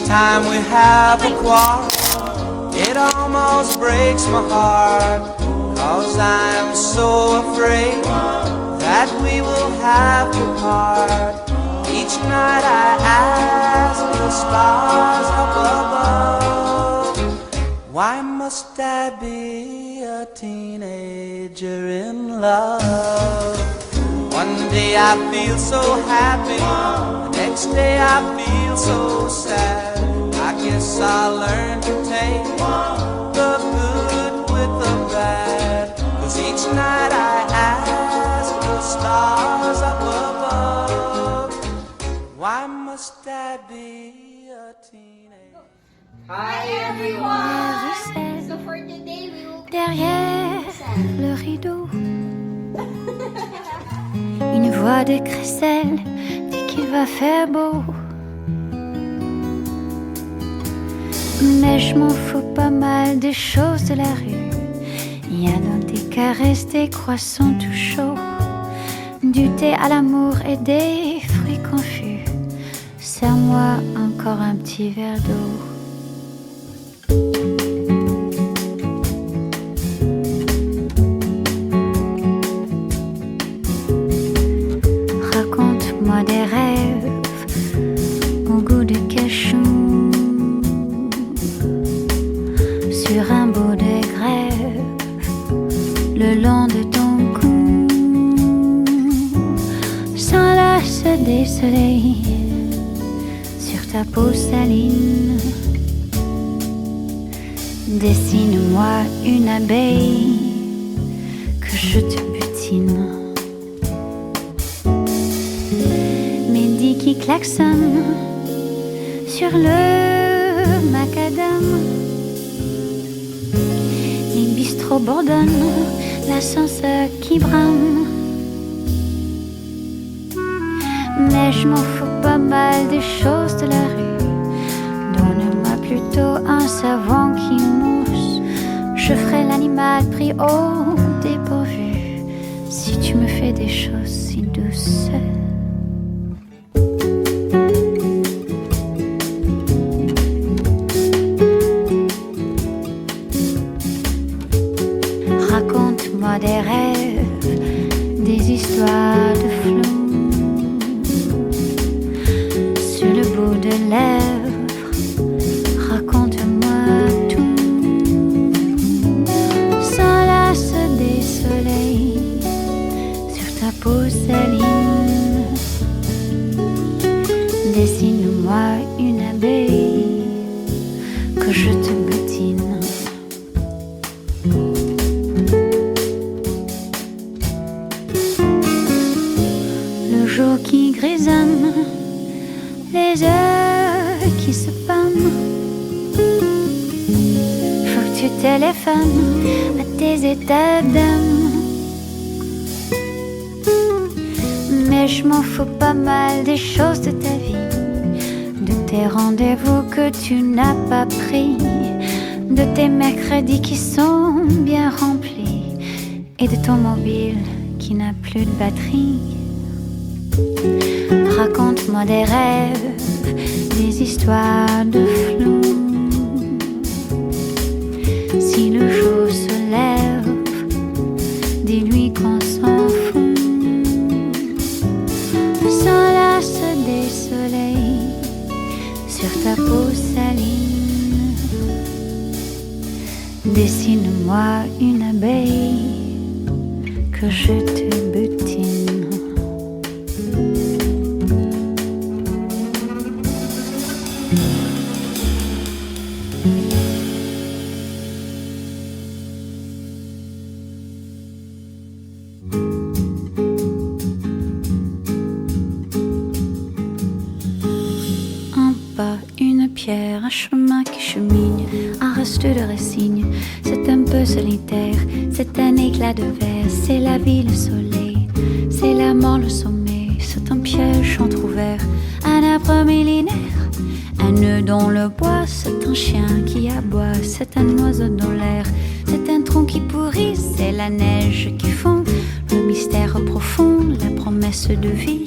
time we have a quarrel, it almost breaks my heart, 'cause I am so afraid that we will have to part. Each night I ask the stars up above, why must I be a teenager in love? One day I feel so happy, the next day I feel so sad. I guess I'll learn to take the good with the bad, 'cause each night I ask the stars up above, why must I be a teenager? Hi everyone! So for today we will Derrière le rideau, une voix de crécelle dit qu'il va faire beau. Mais je m'en fous pas mal des choses de la rue. Il y a donc des caresses, des croissants tout chauds, du thé à l'amour et des fruits confus. Serre-moi encore un petit verre d'eau. Raconte-moi des rêves au goût de cachou, sur un bout de grève, le long de ton cou, s'enlace des soleils sur ta peau saline. Dessine-moi une abeille que je te butine. Mehdi qui klaxonne sur le macadam, les bistrots bourdonnent, l'ascenseur qui brame. Mais je m'en fous pas mal des choses de la rue. Donne-moi plutôt un savon qui mousse, je ferai l'animal pris au dépourvu si tu me fais des choses si douces. Raconte-moi des rêves, des histoires de flou, sur le bout de lèvres, raconte-moi tout. S'enlace des soleils sur ta peau saline. Dessine-moi une abeille que je te butine. Le jour qui grisonne, les heures qui se pâment, faut que tu téléphones à tes états d'âme. Mais je m'en fous pas mal des choses de ta vie, de tes rendez-vous que tu n'as pas pris, de tes mercredis qui sont bien remplis, et de ton mobile qui n'a plus de batterie. Raconte-moi des rêves, des histoires de flou. Si le jour se lève, dis-lui qu'on s'en fout. S'enlace des soleils sur ta peau saline. Dessine-moi une abeille que je te butine. Un chemin qui chemine, un reste de racines. C'est un peu solitaire, c'est un éclat de verre. C'est la vie, le soleil, c'est la mort, le sommet. C'est un piège entrouvert, un arbre millénaire, un nœud dans le bois. C'est un chien qui aboie, c'est un oiseau dans l'air, c'est un tronc qui pourrit, c'est la neige qui fond. Le mystère profond, la promesse de vie,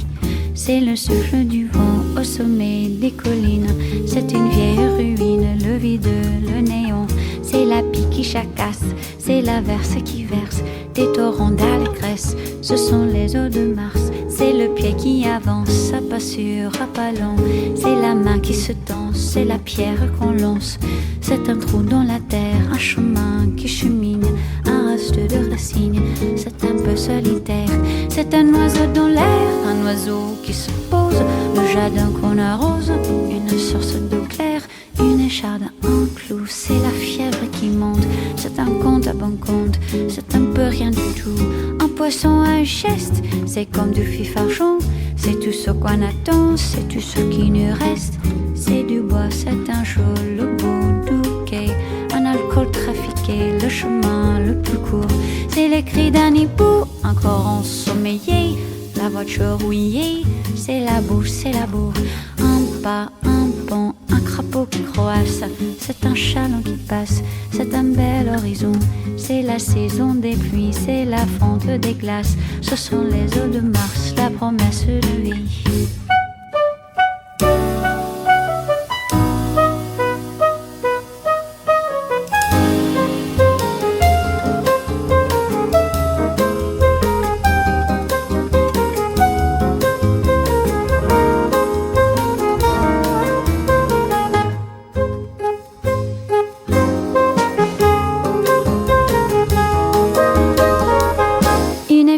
c'est le souffle du vent au sommet des collines. C'est c'est une vieille ruine, le vide, le néon. C'est la pie qui chacasse, c'est l'averse qui verse des torrents d'allégresse. Ce sont les eaux de Mars, c'est le pied qui avance, à pas sûr, à pas long. C'est la main qui se tend, c'est la pierre qu'on lance. C'est un trou dans la terre, un chemin qui chemine, un reste de racines. C'est un peu solitaire, c'est un oiseau dans l'air, un oiseau qui se pose, le jardin qu'on arrose, une source d'eau claire, une écharde, un clou. C'est la fièvre qui monte, c'est un compte à bon compte, c'est un peu rien du tout. Un poisson, un geste, c'est comme du fifarchon. C'est tout ce qu'on attend, c'est tout ce qui nous reste. C'est du bois, c'est un jour, le bout du quai, un alcool trafiqué, le chemin le plus court. C'est les cris d'un hibou, encore ensommeillé, la voiture rouillée. C'est la boue, un pas, un pont, un crapaud qui croasse. C'est un chaland qui passe, c'est un bel horizon. C'est la saison des pluies, c'est la fonte des glaces. Ce sont les eaux de Mars, la promesse de vie.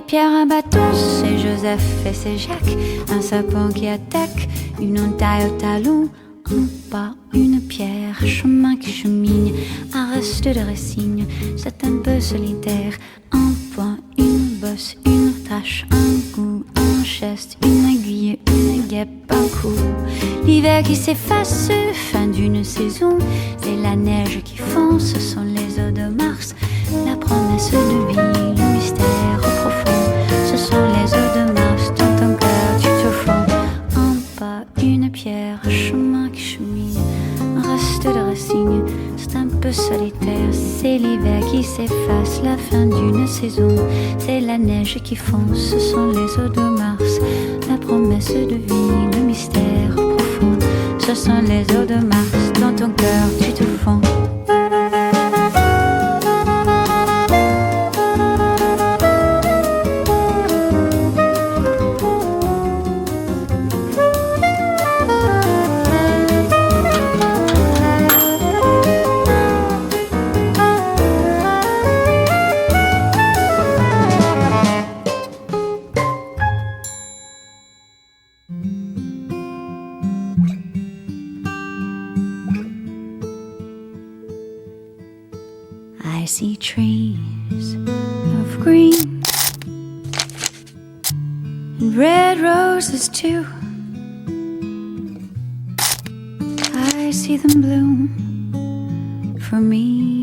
Pierre, un bateau, c'est Joseph et c'est Jacques. Un sapin qui attaque, une entaille au talon. Un pas, une pierre, chemin qui chemine, un reste de racine. C'est un peu solitaire, un point, une bosse, une tache, un goût, un geste, une aiguille, une guêpe, un coup. L'hiver qui s'efface, fin d'une saison. C'est la neige qui fond, ce sont les eaux de Mars. La promesse de vie, le mystère au profond. Ce sont les eaux de Mars, dans ton cœur tu te fonds. Un pas, une pierre, un chemin qui chemine, un reste de racines. C'est un peu solitaire, c'est l'hiver qui s'efface, la fin d'une saison. C'est la neige qui fond, ce sont les eaux de Mars. La promesse de vie, le mystère profond. Ce sont les eaux de Mars, dans ton cœur tu te fonds. I see trees of green and red roses too. I see them bloom for me.